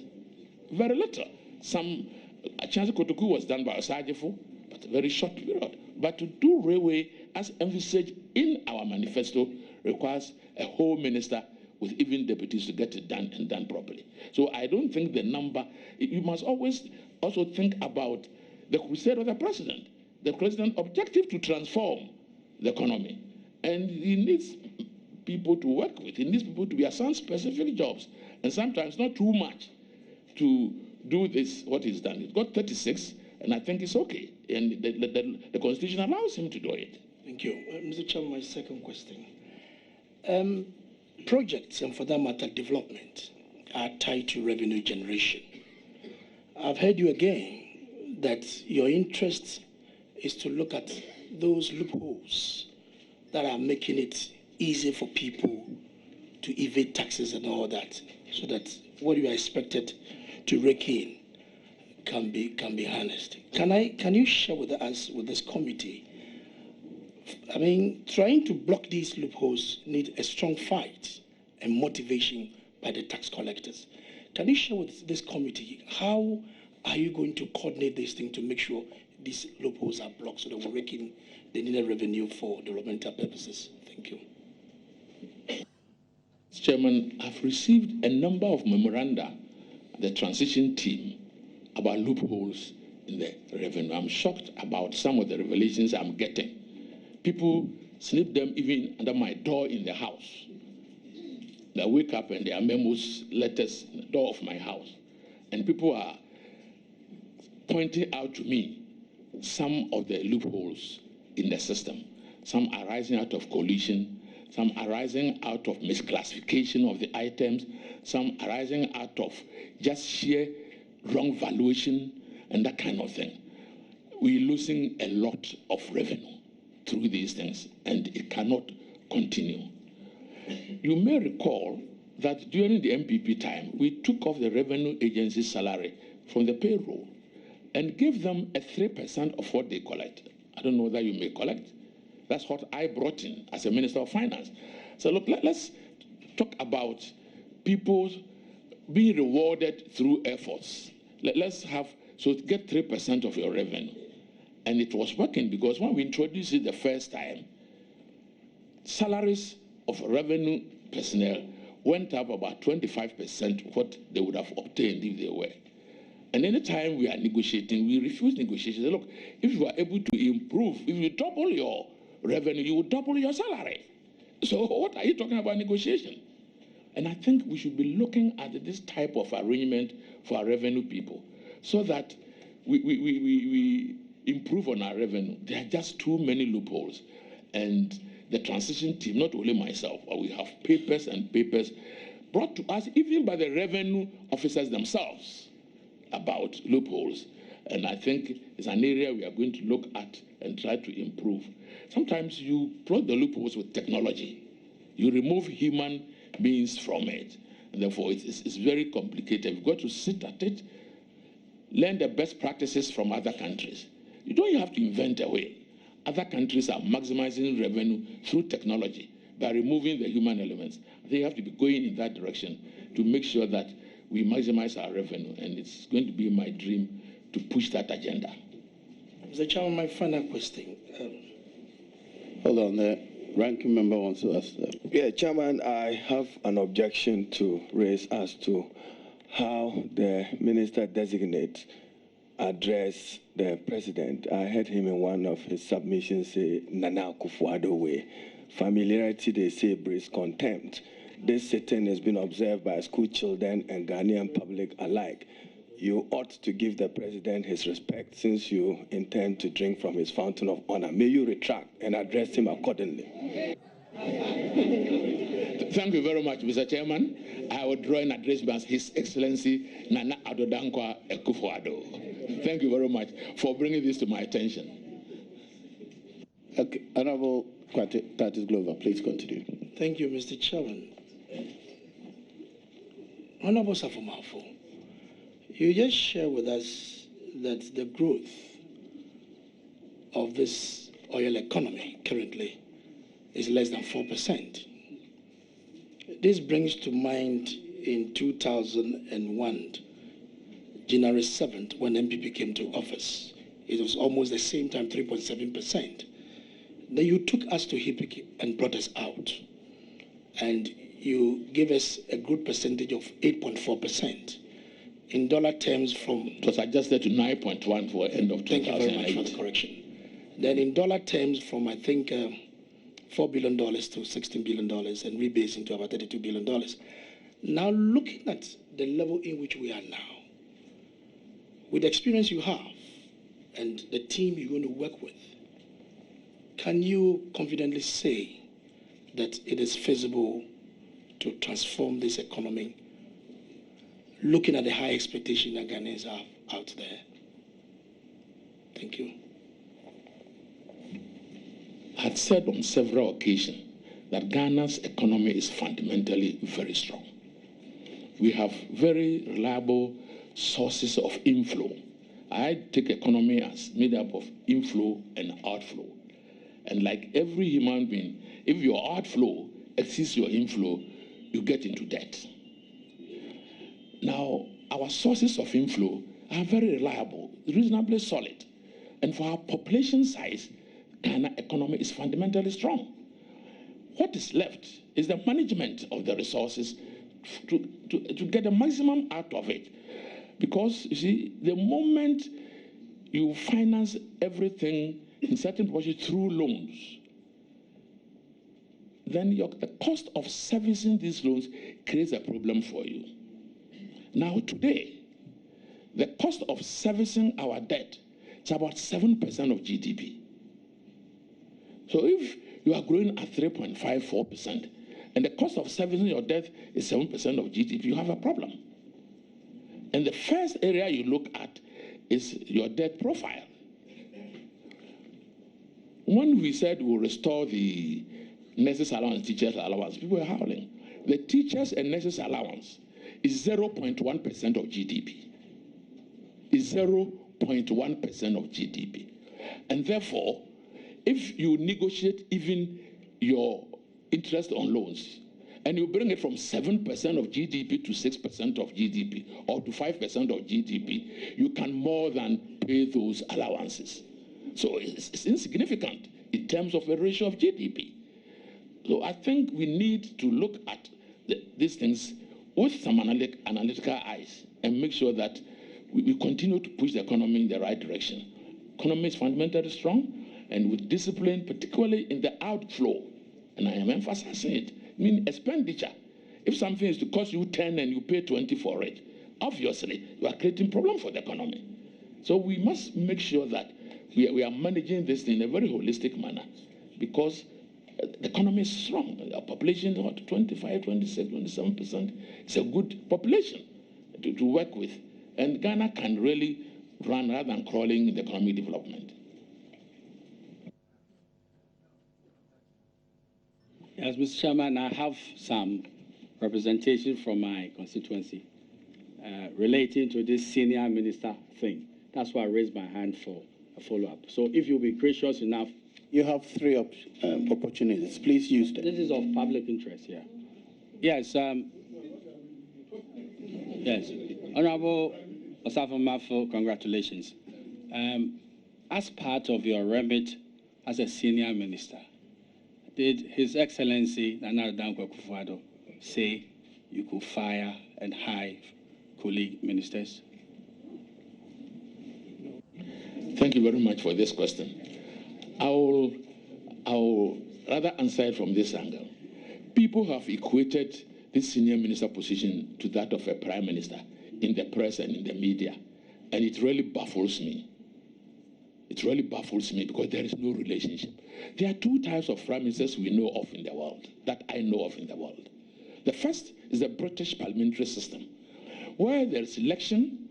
Very little. Some Chansi Kotoku was done by Osafo, but a very short period. But to do railway as envisaged in our manifesto requires a whole minister with even deputies to get it done and done properly. So I don't think the number, you must always also think about the crusade of the president. The president's objective to transform the economy. And he needs people to work with. He needs people to be assigned specific jobs. And sometimes not too much to do this, what he's done. He's got 36, and I think it's okay. And the Constitution allows him to do it. Thank you. Mr. Chairman, my second question. Projects, and for that matter, development, are tied to revenue generation. I've heard you again that your interest is to look at those loopholes that are making it easy for people to evade taxes and all that, so that what you are expected to rake in can be harnessed. Can you share with us, with this committee? I mean, trying to block these loopholes need a strong fight and motivation by the tax collectors. Can you share with this committee how are you going to coordinate this thing to make sure these loopholes are blocked so that we're raking the needed revenue for developmental purposes? Thank you. Mr. Chairman, I've received a number of memoranda, the transition team, about loopholes in the revenue. I'm shocked about some of the revelations I'm getting. People snip them even under my door in the house. They wake up and there are memos, letters in the door of my house. And people are pointing out to me some of the loopholes in the system. Some arising out of collusion, some arising out of misclassification of the items, some arising out of just sheer wrong valuation and that kind of thing. We're losing a lot of revenue through these things, and it cannot continue. You may recall that during the MPP time, we took off the revenue agency's salary from the payroll and gave them a 3% of what they collect. I don't know whether you may collect. That's what I brought in as a Minister of Finance. So look, let's talk about people being rewarded through efforts. Let's have, so get 3% of your revenue. And it was working because when we introduced it the first time, salaries of revenue personnel went up about 25% what they would have obtained if they were. And any time we are negotiating, we refuse negotiations. Look, if you are able to improve, if you double your revenue, you will double your salary. So what are you talking about negotiation? And I think we should be looking at this type of arrangement for our revenue people so that we improve on our revenue. There are just too many loopholes. And the transition team, not only myself, but we have papers and papers brought to us even by the revenue officers themselves about loopholes. And I think it's an area we are going to look at and try to improve. Sometimes you plug the loopholes with technology. You remove human beings from it. And therefore, it's very complicated. You've got to sit at it, learn the best practices from other countries. You don't have to invent a way. Other countries are maximizing revenue through technology by removing the human elements. They have to be going in that direction to make sure that we maximize our revenue. And it's going to be my dream to push that agenda. Mr. Chairman, my final question. Hold on there. Ranking member wants to ask that. Yeah, Chairman, I have an objection to raise as to how the minister designate address the president. I heard him in one of his submissions say, Nana Akufo-Addo way. Familiarity, they say, breeds contempt. This sitting has been observed by school children and Ghanaian public alike. You ought to give the president his respect since you intend to drink from his fountain of honor. May you retract and address him accordingly. Thank you very much, Mr. Chairman. I will draw an address by His Excellency Nana Addo Dankwa Akufo-Addo. Thank you very much for bringing this to my attention. Okay, Honorable Curtis Glover, please continue. Thank you, Mr. Chairman. Honorable Osafo Marfo, you just share with us that the growth of this oil economy currently is less than 4%. This brings to mind in 2001, January 7th, when MPP came to office. It was almost the same time, 3.7%. Then you took us to HIPC and brought us out. And you gave us a good percentage of 8.4%. In dollar terms from... It was adjusted to 9.1 for end of 2008. Thank you very much for the correction. Then in dollar terms from, I think, $4 billion to $16 billion and rebasing to about $32 billion. Now looking at the level in which we are now, with the experience you have and the team you're going to work with, can you confidently say that it is feasible to transform this economy, looking at the high expectation that Ghanaians have out there? Thank you. I've said on several occasions that Ghana's economy is fundamentally very strong. We have very reliable sources of inflow. I take economy as made up of inflow and outflow. And like every human being, if your outflow exceeds your inflow, you get into debt. Now, our sources of inflow are very reliable, reasonably solid. And for our population size, Ghana economy is fundamentally strong. What is left is the management of the resources to get the maximum out of it. Because, you see, the moment you finance everything in certain proportion through loans, then the cost of servicing these loans creates a problem for you. Now, today, the cost of servicing our debt is about 7% of GDP. So if you are growing at 3.54%, and the cost of servicing your debt is 7% of GDP, you have a problem. And the first area you look at is your debt profile. When we said we'll restore the nurses' allowance, teachers' allowance, people were howling. The teachers' and nurses' allowance is 0.1% of GDP. It's 0.1% of GDP. And therefore, if you negotiate even your interest on loans, and you bring it from 7% of GDP to 6% of GDP, or to 5% of GDP, you can more than pay those allowances. So it's insignificant in terms of a ratio of GDP. So I think we need to look at these things with some analytical eyes and make sure that we continue to push the economy in the right direction. Economy is fundamentally strong, and with discipline, particularly in the outflow, and I am emphasizing it, I mean expenditure. If something is to cost you 10 and you pay 20 for it, obviously you are creating problem for the economy. So we must make sure that we are managing this in a very holistic manner, because the economy is strong. Our population is about 25, 26, 27%. It's a good population to work with. And Ghana can really run rather than crawling in the economic development. Yes, Mr. Chairman, I have some representation from my constituency relating to this senior minister thing. That's why I raised my hand for a follow-up. So if you'll be gracious enough. You have three opportunities. Please use them. This is of public interest, yeah. Yes. Yes. Honorable Osafo Marfo, congratulations. As part of your remit as a senior minister, did His Excellency Nana Dankwa Akufo-Addo say you could fire and hire colleague ministers? Thank you very much for this question. I will rather answer it from this angle. People have equated this senior minister position to that of a prime minister in the press and in the media, and it really baffles me. It really baffles me because there is no relationship. There are two types of prime ministers we know of in the world, that I know of in the world. The first is the British parliamentary system, where there is election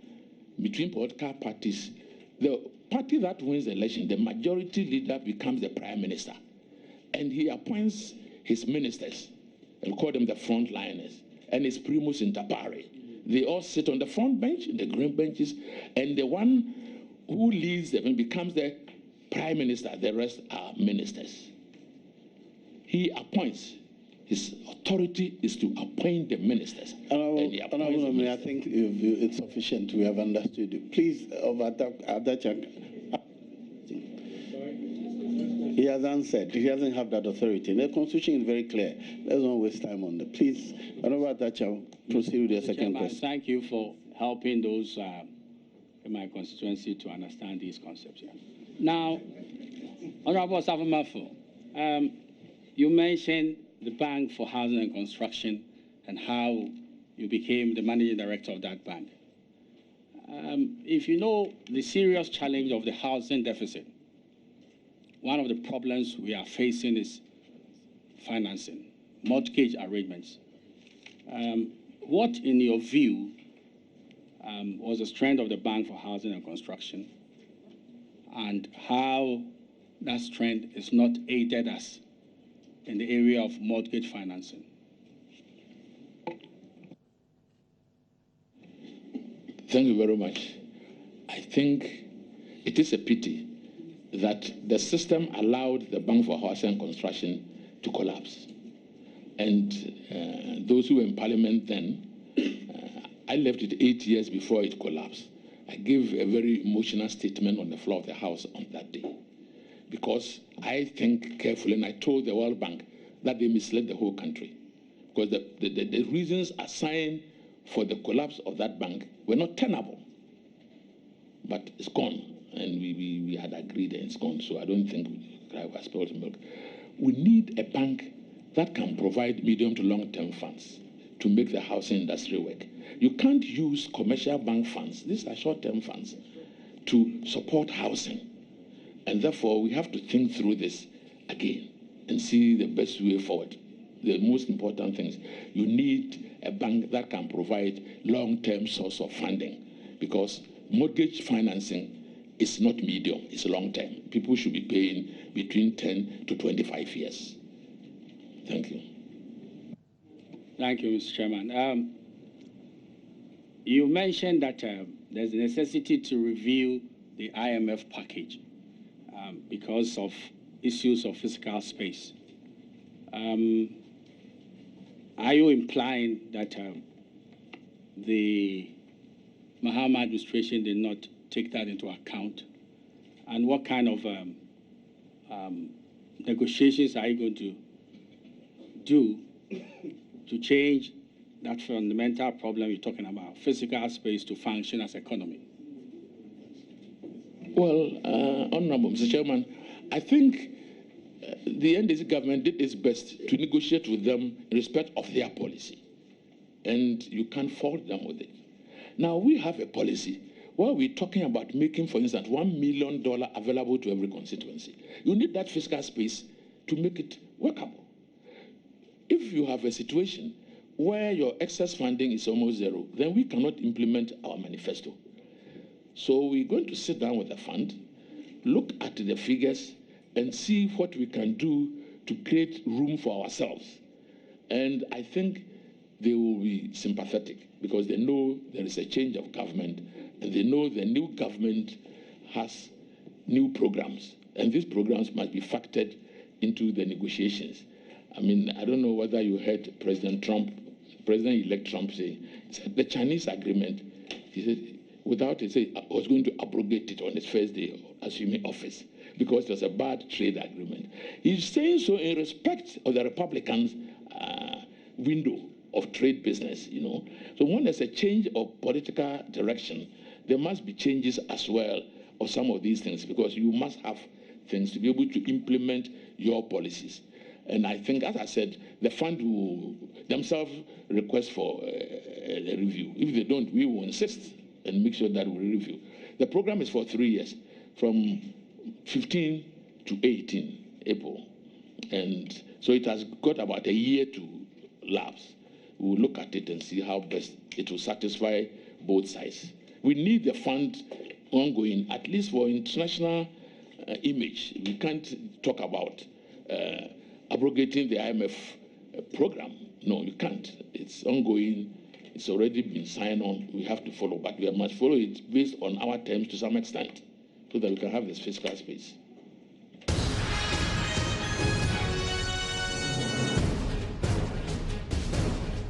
between political parties. The party that wins the election, the majority leader becomes the prime minister, and he appoints his ministers, and we call them the frontliners, and his primus inter pares. They all sit on the front bench, in the green benches, and the one who leads them becomes the prime minister. The rest are ministers. He appoints. His authority is to appoint the ministers. I think it's sufficient. We have understood you. Please, he has answered. He doesn't have that authority. The Constitution is very clear. Let's not waste time on that. Please, Honorable Atacha, proceed with your second question. Thank you for helping those in my constituency to understand these concepts. Yeah. Now, Honorable Osafo Marfo, you mentioned the Bank for Housing and Construction and how you became the managing director of that bank. If you know the serious challenge of the housing deficit, one of the problems we are facing is financing, mortgage arrangements. What, in your view, was the strength of the Bank for Housing and Construction, and how that strength is not aided us in the area of mortgage financing? Thank you very much. I think it is a pity that the system allowed the Bank for Housing and Construction to collapse. And those who were in Parliament then, I left it 8 years before it collapsed. I gave a very emotional statement on the floor of the House on that day, because I think carefully, and I told the World Bank that they misled the whole country, because the reasons assigned for the collapse of that bank were not tenable. But it's gone, and we had agreed and it's gone, so I don't think I was spilled milk. We need a bank that can provide medium to long-term funds to make the housing industry work. You can't use commercial bank funds, these are short-term funds, to support housing. And therefore, we have to think through this again and see the best way forward. The most important thing is you need a bank that can provide long-term source of funding, because mortgage financing is not medium, it's long-term. People should be paying between 10 to 25 years. Thank you. Thank you, Mr. Chairman. You mentioned that there's a necessity to review the IMF package because of issues of physical space. Are you implying that the Mahama administration did not take that into account? And what kind of negotiations are you going to do to change that fundamental problem you're talking about, physical space to function as economy? Well, Honorable Mr. Chairman, I think the NDC government did its best to negotiate with them in respect of their policy, and you can't fault them with it. Now, we have a policy where we're talking about making, for instance, $1 million available to every constituency. You need that fiscal space to make it workable. If you have a situation where your excess funding is almost zero, then we cannot implement our manifesto. So we're going to sit down with the fund, look at the figures, and see what we can do to create room for ourselves. And I think they will be sympathetic, because they know there is a change of government, and they know the new government has new programs, and these programs must be factored into the negotiations. I mean, I don't know whether you heard President-elect Trump say, the Chinese agreement, he said, without it, say, I was going to abrogate it on his first day of assuming office, because it was a bad trade agreement. He's saying so in respect of the Republicans' window of trade business, you know. So when there's a change of political direction, there must be changes as well of some of these things, because you must have things to be able to implement your policies. And I think, as I said, the fund will themselves request for a review. If they don't, we will insist and make sure that we review. The program is for 3 years, from 15 to 18 April. And so it has got about a year to lapse. We will look at it and see how best it will satisfy both sides. We need the fund ongoing, at least for international image. We can't talk about abrogating the IMF program. No, you can't. It's ongoing. It's already been signed on. We have to follow, but we must follow it based on our terms to some extent, so that we can have this fiscal space.